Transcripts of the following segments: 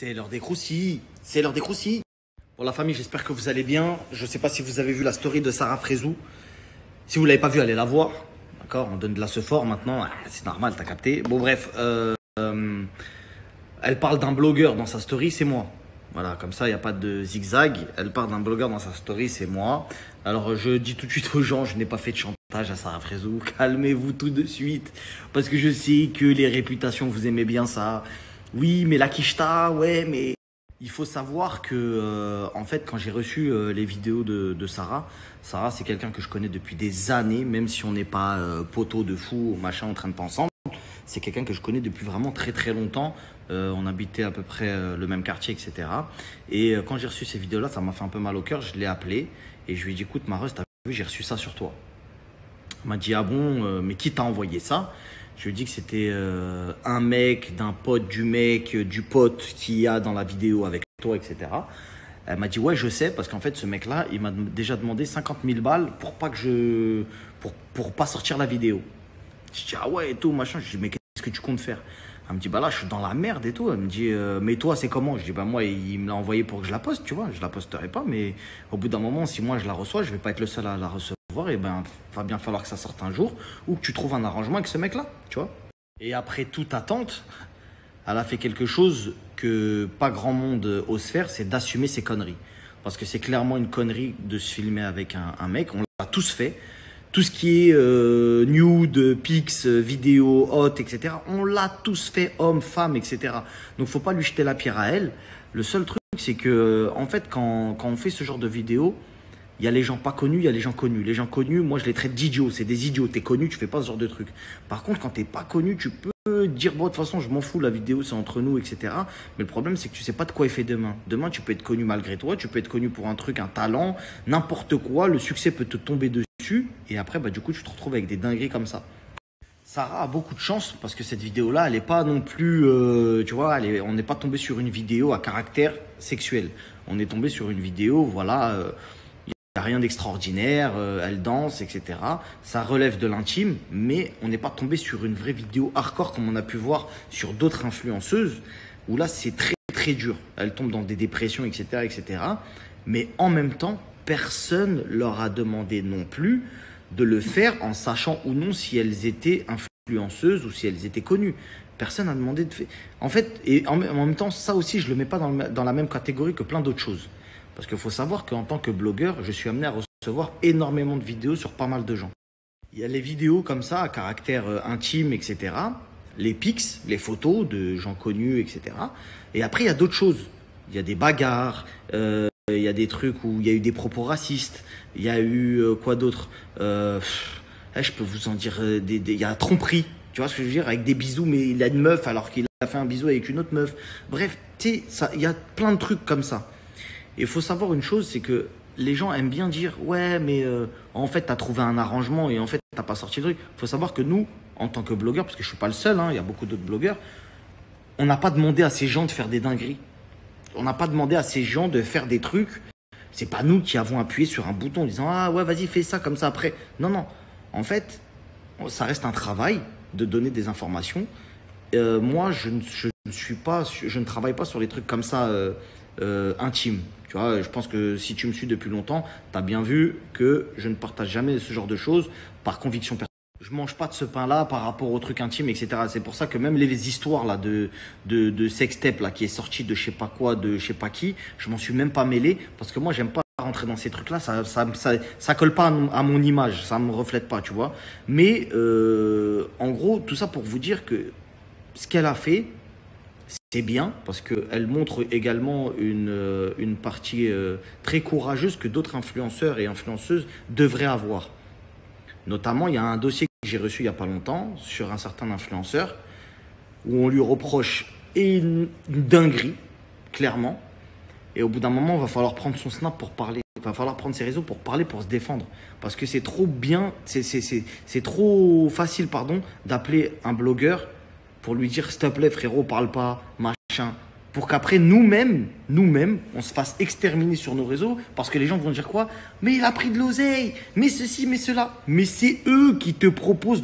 C'est l'heure des croustilles. C'est l'heure des croustilles. Bon, la famille, j'espère que vous allez bien. Je ne sais pas si vous avez vu la story de Sarah Frézou. Si vous ne l'avez pas vue, allez la voir. D'accord? On donne de la sephore maintenant. C'est normal, t'as capté. Bon, bref. Elle parle d'un blogueur dans sa story, c'est moi. Voilà, comme ça, il n'y a pas de zigzag. Elle parle d'un blogueur dans sa story, c'est moi. Alors, je dis tout de suite aux gens, je n'ai pas fait de chantage à Sarah Frézou. Calmez-vous tout de suite. Parce que je sais que les réputations, vous aimez bien ça. Oui, mais la quicheta, ouais, mais... Il faut savoir que, en fait, quand j'ai reçu les vidéos de Sarah, c'est quelqu'un que je connais depuis des années, même si on n'est pas poteau de fou, machin, on traîne pas ensemble. C'est quelqu'un que je connais depuis vraiment très très longtemps. On habitait à peu près le même quartier, etc. Et quand j'ai reçu ces vidéos-là, ça m'a fait un peu mal au cœur. Je l'ai appelé et je lui ai dit, écoute, Mareuse, t'as vu, j'ai reçu ça sur toi. Elle m'a dit, ah bon, mais qui t'a envoyé ça? Je lui ai dit que c'était un mec, d'un pote, du mec, du pote qu'il y a dans la vidéo avec toi, etc. Elle m'a dit, ouais, je sais, parce qu'en fait, ce mec-là, il m'a déjà demandé 50 000 balles pour pas que pour pas sortir la vidéo. Je dis, ah ouais, et tout, machin. Je dis, mais qu'est-ce que tu comptes faire? Elle me dit, bah là, je suis dans la merde et tout. Elle me dit, mais toi, c'est comment? Je dis, bah moi, il me l'a envoyé pour que je la poste, tu vois. Je la posterai pas, mais au bout d'un moment, si moi je la reçois, je vais pas être le seul à la recevoir. Et ben, va bien falloir que ça sorte un jour ou que tu trouves un arrangement avec ce mec-là, tu vois. Et après toute attente, elle a fait quelque chose que pas grand monde ose faire, c'est d'assumer ses conneries. Parce que c'est clairement une connerie de se filmer avec un mec. On l'a tous fait. Tout ce qui est nude, pics, vidéo, hot, etc. On l'a tous fait, hommes, femmes, etc. Donc, faut pas lui jeter la pierre à elle. Le seul truc, c'est que, en fait, quand on fait ce genre de vidéo, il y a les gens pas connus, il y a les gens connus. Les gens connus, moi, je les traite d'idiots. C'est des idiots. T'es connu, tu fais pas ce genre de truc. Par contre, quand t'es pas connu, tu peux dire, bon, de toute façon, je m'en fous, la vidéo, c'est entre nous, etc. Mais le problème, c'est que tu sais pas de quoi est fait demain. Demain, tu peux être connu malgré toi, tu peux être connu pour un truc, un talent, n'importe quoi. Le succès peut te tomber dessus. Et après, bah, du coup, tu te retrouves avec des dingueries comme ça. Sarah a beaucoup de chance parce que cette vidéo-là, elle n'est pas non plus, tu vois, on n'est pas tombé sur une vidéo à caractère sexuel. On est tombé sur une vidéo, voilà, il n'y a rien d'extraordinaire, elle danse, etc. Ça relève de l'intime, mais on n'est pas tombé sur une vraie vidéo hardcore comme on a pu voir sur d'autres influenceuses, où là, c'est très, très dur. Elles tombent dans des dépressions, etc., etc. Mais en même temps, personne leur a demandé non plus de le faire en sachant ou non si elles étaient influenceuses ou si elles étaient connues. Personne n'a demandé de faire. En fait, et en même temps, ça aussi, je ne le mets pas dans la même catégorie que plein d'autres choses. Parce qu'il faut savoir qu'en tant que blogueur, je suis amené à recevoir énormément de vidéos sur pas mal de gens. Il y a les vidéos comme ça, à caractère intime, etc. Les pics, les photos de gens connus, etc. Et après, il y a d'autres choses. Il y a des bagarres, il y a des trucs où il y a eu des propos racistes. Il y a eu quoi d'autre? Je peux vous en dire, il y a la tromperie. Tu vois ce que je veux dire? Avec des bisous, mais il a une meuf alors qu'il a fait un bisou avec une autre meuf. Bref, tu sais, il y a plein de trucs comme ça. Et il faut savoir une chose, c'est que les gens aiment bien dire « Ouais, mais en fait, tu as trouvé un arrangement et en fait, tu n'as pas sorti le truc. » Il faut savoir que nous, en tant que blogueurs, parce que je ne suis pas le seul, il y a beaucoup d'autres blogueurs, on n'a pas demandé à ces gens de faire des dingueries. On n'a pas demandé à ces gens de faire des trucs. C'est pas nous qui avons appuyé sur un bouton en disant « Ah ouais, vas-y, fais ça comme ça après. » Non, non. En fait, ça reste un travail de donner des informations. Moi, je ne travaille pas sur les trucs comme ça intimes. Tu vois, je pense que si tu me suis depuis longtemps, tu as bien vu que je ne partage jamais ce genre de choses par conviction personnelle. Je mange pas de ce pain-là par rapport aux trucs intimes, etc. C'est pour ça que même les histoires là, de sextape là, qui est sorti de je sais pas quoi, de je sais pas qui, je m'en suis même pas mêlé parce que moi, j'aime pas rentrer dans ces trucs-là. Ça colle pas à mon image, ça me reflète pas, tu vois. Mais en gros, tout ça pour vous dire que ce qu'elle a fait, c'est bien parce qu'elle montre également une partie très courageuse que d'autres influenceurs et influenceuses devraient avoir. Notamment, il y a un dossier que j'ai reçu il n'y a pas longtemps sur un certain influenceur où on lui reproche une dinguerie, clairement. Et au bout d'un moment, il va falloir prendre son snap pour parler. Il va falloir prendre ses réseaux pour parler, pour se défendre. Parce que c'est trop bien, c'est trop facile, pardon, d'appeler un blogueur pour lui dire « S'il te plaît, frérot, parle pas, machin ». Pour qu'après, nous-mêmes, on se fasse exterminer sur nos réseaux parce que les gens vont dire quoi? Mais il a pris de l'oseille, mais ceci, mais cela. Mais c'est eux qui te proposent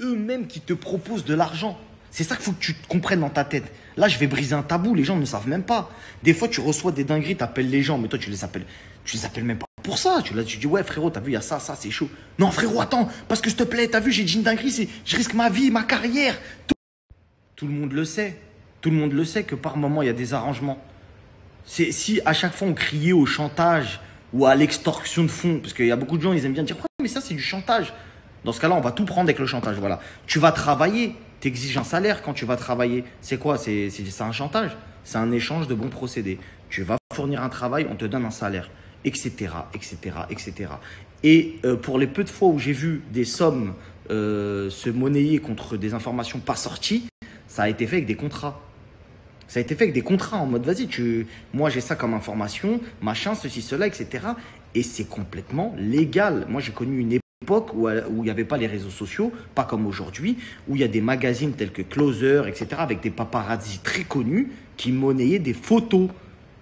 eux-mêmes qui te proposent de l'argent. C'est ça qu'il faut que tu comprennes dans ta tête. Là, je vais briser un tabou, les gens ne savent même pas. Des fois, tu reçois des dingueries, tu appelles les gens, mais toi, tu les appelles même pas pour ça. Tu dis, ouais, frérot, t'as vu, il y a ça, c'est chaud. Non, frérot, attends, parce que s'il te plaît, t'as vu, j'ai dit une dinguerie, je risque ma vie, ma carrière. Tout le monde le sait. Tout le monde le sait que par moment, il y a des arrangements. Si à chaque fois, on criait au chantage ou à l'extorsion de fonds, parce qu'il y a beaucoup de gens, ils aiment bien dire, ouais, mais ça, c'est du chantage. Dans ce cas-là, on va tout prendre avec le chantage. Voilà. Tu vas travailler, tu exiges un salaire quand tu vas travailler. C'est quoi? C'est un chantage. C'est un échange de bons procédés. Tu vas fournir un travail, on te donne un salaire, etc., etc., etc. Et pour les peu de fois où j'ai vu des sommes se monnayer contre des informations pas sorties, ça a été fait avec des contrats. Ça a été fait avec des contrats en mode, vas-y, moi j'ai ça comme information, machin, ceci, cela, etc. Et c'est complètement légal. Moi j'ai connu une époque où il n'y avait pas les réseaux sociaux, pas comme aujourd'hui, où il y a des magazines tels que Closer, etc., avec des paparazzis très connus qui monnayaient des photos.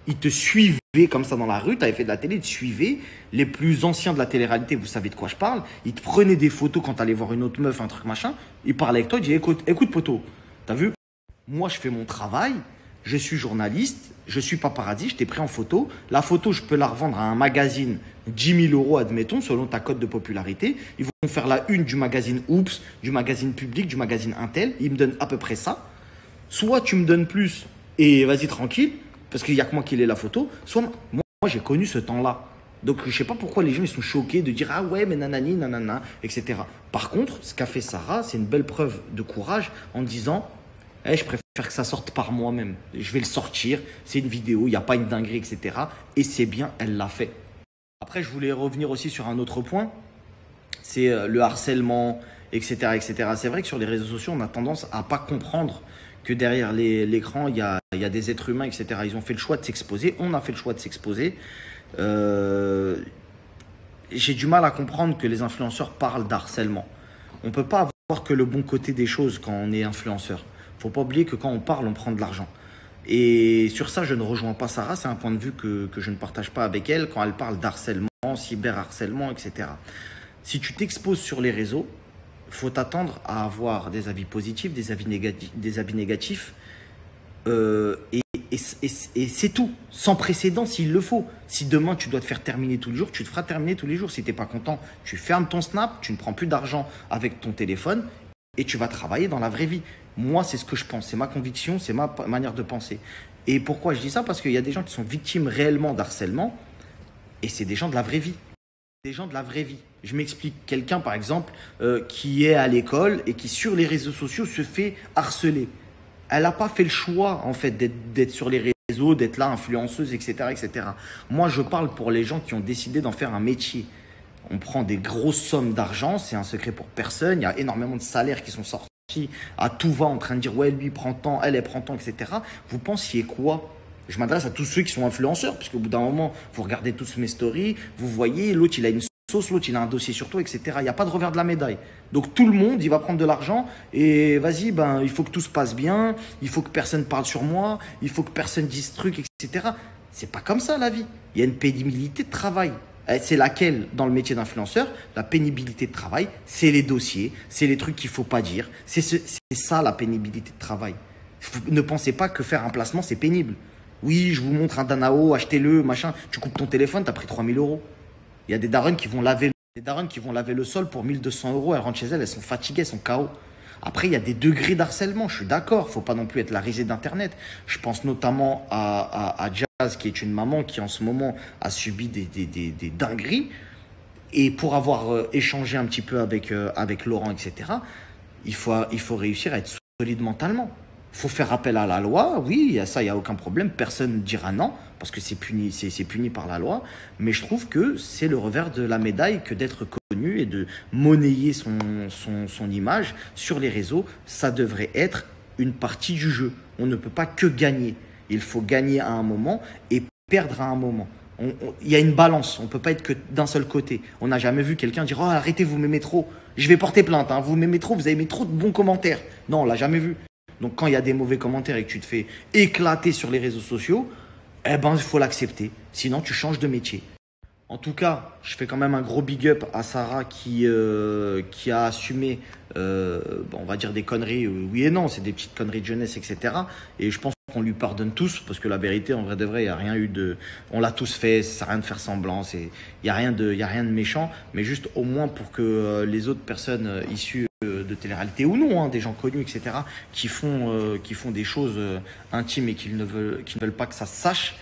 Ils te suivaient comme ça dans la rue, tu avais fait de la télé, ils te suivaient. Les plus anciens de la télé-réalité, vous savez de quoi je parle, ils te prenaient des photos quand tu allais voir une autre meuf, un truc machin, ils parlaient avec toi, ils disaient, écoute poteau, t'as vu? Moi je fais mon travail, je suis journaliste, je suis paparazzi, je t'ai pris en photo. La photo, je peux la revendre à un magazine 10 000 euros, admettons, selon ta cote de popularité. Ils vont faire la une du magazine Oops, du magazine Public, du magazine Intel. Ils me donnent à peu près ça. Soit tu me donnes plus et vas-y tranquille, parce qu'il n'y a que moi qui l'ai la photo. Soit moi j'ai connu ce temps-là. Donc je ne sais pas pourquoi les gens ils sont choqués de dire ah ouais mais nanani, nanana, etc. Par contre, ce qu'a fait Sarah, c'est une belle preuve de courage en disant je préfère que ça sorte par moi-même. Je vais le sortir, c'est une vidéo, il n'y a pas une dinguerie, etc. Et c'est bien, elle l'a fait. Après, je voulais revenir aussi sur un autre point, c'est le harcèlement, etc., etc. C'est vrai que sur les réseaux sociaux, on a tendance à ne pas comprendre que derrière l'écran, il y a des êtres humains, etc. Ils ont fait le choix de s'exposer, on a fait le choix de s'exposer. J'ai du mal à comprendre que les influenceurs parlent d'harcèlement. On ne peut pas avoir que le bon côté des choses quand on est influenceur. Faut pas oublier que quand on parle, on prend de l'argent. Et sur ça, je ne rejoins pas Sarah. C'est un point de vue que je ne partage pas avec elle quand elle parle d'harcèlement, cyberharcèlement, etc. Si tu t'exposes sur les réseaux, il faut t'attendre à avoir des avis positifs, des avis négatifs. Et c'est tout, sans précédent s'il le faut. Si demain tu dois te faire terminer tous les jours, tu te feras terminer tous les jours. Si tu n'es pas content, tu fermes ton Snap, tu ne prends plus d'argent avec ton téléphone et tu vas travailler dans la vraie vie. Moi, c'est ce que je pense, c'est ma conviction, c'est ma manière de penser. Et pourquoi je dis ça? Parce qu'il y a des gens qui sont victimes réellement d'harcèlement et c'est des gens de la vraie vie. Des gens de la vraie vie. Je m'explique. Quelqu'un, par exemple, qui est à l'école et qui, sur les réseaux sociaux, se fait harceler. Elle n'a pas fait le choix, en fait, d'être sur les réseaux, d'être là, influenceuse, etc., etc. Moi, je parle pour les gens qui ont décidé d'en faire un métier. On prend des grosses sommes d'argent, c'est un secret pour personne. Il y a énormément de salaires qui sont sortis à tout va en train de dire ouais, lui prend tant, elle prend tant, etc. Vous pensiez quoi? Je m'adresse à tous ceux qui sont influenceurs, parce qu'au bout d'un moment, vous regardez tous mes stories, vous voyez, l'autre il a une sauce, l'autre il a un dossier sur toi, etc. Il n'y a pas de revers de la médaille. Donc tout le monde, il va prendre de l'argent et vas-y, il faut que tout se passe bien, il faut que personne parle sur moi, il faut que personne dise truc, etc. C'est pas comme ça la vie. Il y a une pénibilité de travail. C'est laquelle dans le métier d'influenceur? La pénibilité de travail, c'est les dossiers, c'est les trucs qu'il ne faut pas dire. C'est ça la pénibilité de travail. Ne pensez pas que faire un placement, c'est pénible. Oui, je vous montre un Danao, achetez-le, machin. Tu coupes ton téléphone, tu as pris 3 000 euros. Il y a des darons qui vont laver le sol pour 1 200 euros. Elles rentrent chez elles, elles sont fatiguées, elles sont KO. Après, il y a des degrés d'harcèlement, je suis d'accord. Il ne faut pas non plus être la risée d'Internet. Je pense notamment à Jazz, qui est une maman qui en ce moment a subi des dingueries. Et pour avoir échangé un petit peu avec Laurent, etc., il faut réussir à être solide mentalement. Il faut faire appel à la loi, oui, ça, il n'y a aucun problème. Personne ne dira non, parce que c'est puni par la loi. Mais je trouve que c'est le revers de la médaille que d'être connu et de monnayer son image sur les réseaux. Ça devrait être une partie du jeu. On ne peut pas que gagner. Il faut gagner à un moment et perdre à un moment. Il y a une balance, on ne peut pas être que d'un seul côté. On n'a jamais vu quelqu'un dire « Oh, arrêtez, vous m'aimez trop. Je vais porter plainte, hein. Vous m'aimez trop, vous avez mis trop de bons commentaires. » Non, on ne l'a jamais vu. Donc, quand il y a des mauvais commentaires et que tu te fais éclater sur les réseaux sociaux, il faut l'accepter. Sinon, tu changes de métier. En tout cas, je fais quand même un gros big up à Sarah qui a assumé, on va dire des conneries, oui et non, c'est des petites conneries de jeunesse, etc. Et je pense qu'on lui pardonne tous, parce que la vérité, en vrai de vrai, il n'y a rien eu de... On l'a tous fait, ça sert à rien de faire semblant, il n'y a rien de méchant, mais juste au moins pour que les autres personnes issues de télé-réalité ou non, hein, des gens connus, etc., qui font des choses intimes et qui ne veulent pas que ça se sache,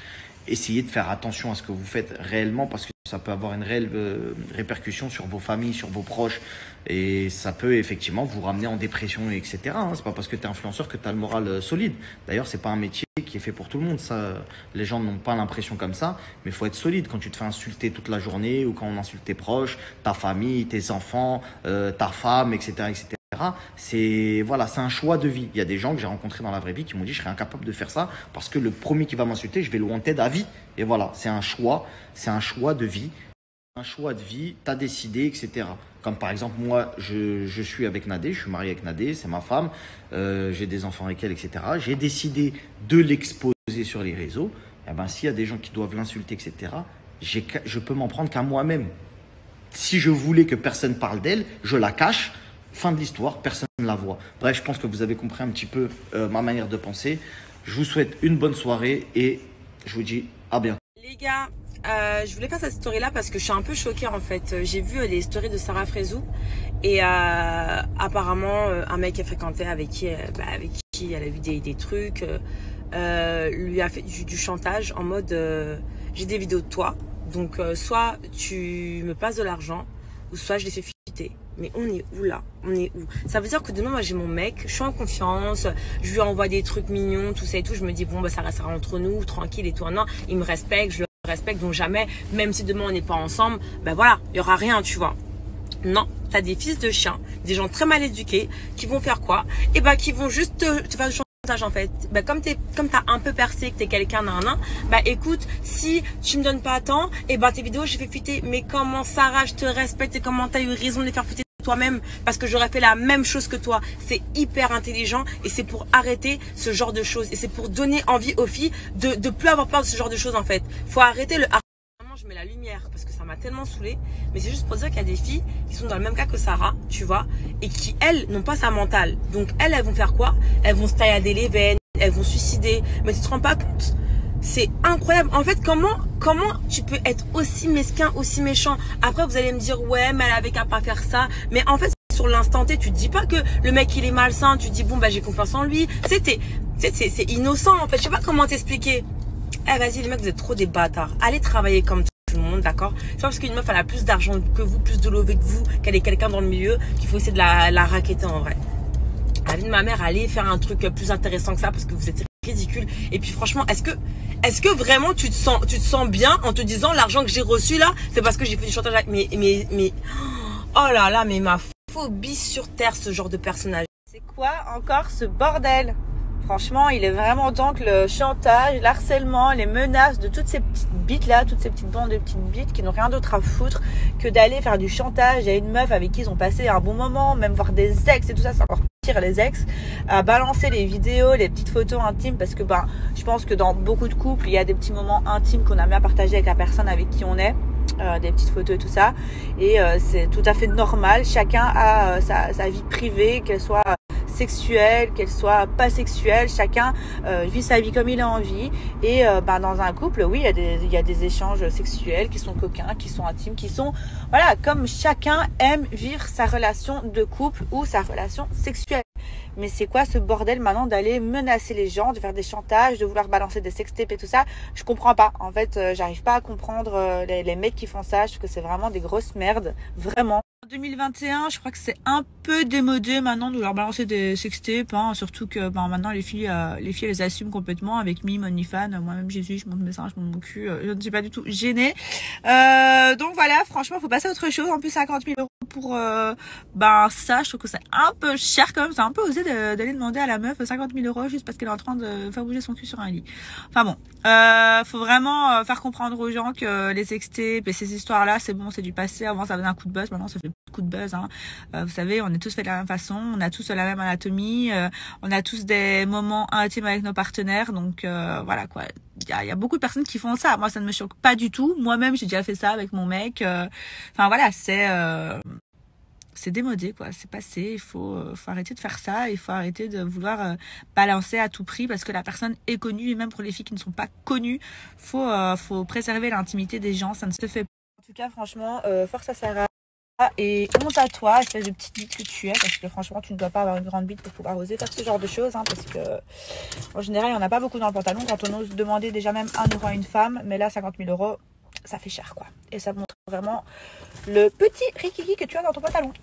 essayez de faire attention à ce que vous faites réellement parce que ça peut avoir une réelle répercussion sur vos familles, sur vos proches et ça peut effectivement vous ramener en dépression, etc. Hein. C'est pas parce que tu es influenceur que tu as le moral solide. D'ailleurs, c'est pas un métier qui est fait pour tout le monde. Ça, les gens n'ont pas l'impression comme ça, mais il faut être solide quand tu te fais insulter toute la journée ou quand on insulte tes proches, ta famille, tes enfants, ta femme, etc., etc. C'est un choix de vie. Il y a des gens que j'ai rencontrés dans la vraie vie qui m'ont dit je serais incapable de faire ça parce que le premier qui va m'insulter, je vais le wanted à vie. Et voilà, c'est un choix de vie. Un choix de vie, tu as décidé, etc. Comme par exemple, moi, je suis avec Nadé, je suis marié avec Nadé, c'est ma femme, j'ai des enfants avec elle, etc. J'ai décidé de l'exposer sur les réseaux. Et ben, s'il y a des gens qui doivent l'insulter, etc., je peux m'en prendre qu'à moi-même. Si je voulais que personne parle d'elle, je la cache. Fin de l'histoire, personne ne la voit. Bref, je pense que vous avez compris un petit peu ma manière de penser. Je vous souhaite une bonne soirée et je vous dis à bientôt. Les gars, je voulais faire cette story-là parce que je suis un peu choquée en fait. J'ai vu les stories de Sarah Frézou et apparemment un mec qui a fréquenté avec qui elle a vu des trucs, lui a fait du chantage en mode j'ai des vidéos de toi, donc soit tu me passes de l'argent ou soit je les fais fuiter. Mais on est où là? On est où? Ça veut dire que demain, moi j'ai mon mec, je suis en confiance, je lui envoie des trucs mignons, tout ça et tout. Je me dis, bon, bah, ça restera entre nous, tranquille et tout. Non, il me respecte, je le respecte, donc jamais, même si demain on n'est pas ensemble, ben voilà, il n'y aura rien, tu vois. Non, t'as des fils de chiens, des gens très mal éduqués qui vont faire quoi? Et bah, qui vont juste te faire du chantage en fait. Bah, comme t'as un peu percé, que t'es quelqu'un d'un, bah écoute, si tu me donnes pas tant, et bah tes vidéos je fais fuiter. Mais comment Sarah, je te respecte et comment t'as eu raison de les faire fuiter toi-même parce que j'aurais fait la même chose que toi. C'est hyper intelligent et c'est pour arrêter ce genre de choses et c'est pour donner envie aux filles de plus avoir peur de ce genre de choses en fait. Faut arrêter le harcèlement. Je mets la lumière parce que ça m'a tellement saoulée, mais c'est juste pour dire qu'il y a des filles qui sont dans le même cas que Sarah, tu vois, et qui elles n'ont pas sa mentale. Donc elles vont faire quoi? Elles vont se taillader les veines, elles vont suicider, mais tu te rends pas compte? C'est incroyable. En fait, comment tu peux être aussi mesquin, aussi méchant? Après, vous allez me dire, ouais, mais elle avait qu'à pas faire ça. Mais en fait, sur l'instant T, tu te dis pas que le mec, il est malsain. Tu te dis, bon, bah, j'ai confiance en lui. C'est innocent, en fait. Je sais pas comment t'expliquer. Eh, vas-y, les mecs, vous êtes trop des bâtards. Allez travailler comme tout le monde, d'accord? C'est pas parce qu'une meuf, elle a plus d'argent que vous, plus de lové que vous, qu'elle est quelqu'un dans le milieu, qu'il faut essayer de la racketter en vrai. La vie de ma mère, allez faire un truc plus intéressant que ça parce que vous êtes ridicule. Et puis franchement, est-ce que vraiment tu te sens bien en te disant l'argent que j'ai reçu là, c'est parce que j'ai fait du chantage avec oh là là, mais ma phobie sur terre, ce genre de personnage. C'est quoi encore ce bordel? Franchement, il est vraiment temps que le chantage, l'harcèlement, les menaces de toutes ces petites bites là, toutes ces petites bandes de petites bites qui n'ont rien d'autre à foutre que d'aller faire du chantage à une meuf avec qui ils ont passé un bon moment, même voir des ex et tout ça, c'est encore pire les ex, à balancer les vidéos, les petites photos intimes parce que je pense que dans beaucoup de couples, il y a des petits moments intimes qu'on a bien partagé avec la personne avec qui on est. Des petites photos et tout ça et c'est tout à fait normal, chacun a sa vie privée, qu'elle soit sexuelle, qu'elle soit pas sexuelle, chacun vit sa vie comme il a envie et dans un couple, oui, il y a des échanges sexuels qui sont coquins, qui sont intimes, qui sont, voilà, comme chacun aime vivre sa relation de couple ou sa relation sexuelle. Mais c'est quoi ce bordel maintenant d'aller menacer les gens, de faire des chantages, de vouloir balancer des sextapes et tout ça? Je comprends pas. En fait, j'arrive pas à comprendre les mecs qui font ça. Je trouve que c'est vraiment des grosses merdes. Vraiment. En 2021, je crois que c'est un peu démodé maintenant de leur balancer des sextapes, hein, surtout que maintenant les filles les assument complètement avec Mime, OnlyFans. Moi-même Jésus, je monte mes seins, je monte mon cul, je ne suis pas du tout gênée. Donc voilà, franchement, faut passer à autre chose. En plus, 50 000 € pour ça, je trouve que c'est un peu cher quand même. C'est un peu osé d'aller demander à la meuf 50 000 € juste parce qu'elle est en train de faire bouger son cul sur un lit. Enfin bon, faut vraiment faire comprendre aux gens que les sextapes et ces histoires-là, c'est bon, c'est du passé. Avant, ça faisait un coup de buzz, maintenant ça fait coup de buzz, hein. Vous savez, on est tous faits de la même façon, on a tous la même anatomie, on a tous des moments intimes avec nos partenaires, donc voilà quoi. il y a beaucoup de personnes qui font ça. Moi, ça ne me choque pas du tout. Moi-même, j'ai déjà fait ça avec mon mec. Enfin voilà, c'est démodé, quoi. C'est passé. Il faut arrêter de faire ça. Il faut arrêter de vouloir balancer à tout prix parce que la personne est connue. Et même pour les filles qui ne sont pas connues, faut préserver l'intimité des gens. Ça ne se fait pas. En tout cas, franchement, force à Sarah. Et honte à toi, espèce de petite bite que tu es, parce que franchement, tu ne dois pas avoir une grande bite pour pouvoir oser faire ce genre de choses, hein, parce que en général, il n'y en a pas beaucoup dans le pantalon quand on ose demander déjà même 1 euro à une femme, mais là, 50 000 euros, ça fait cher, quoi. Et ça montre vraiment le petit rikiki que tu as dans ton pantalon.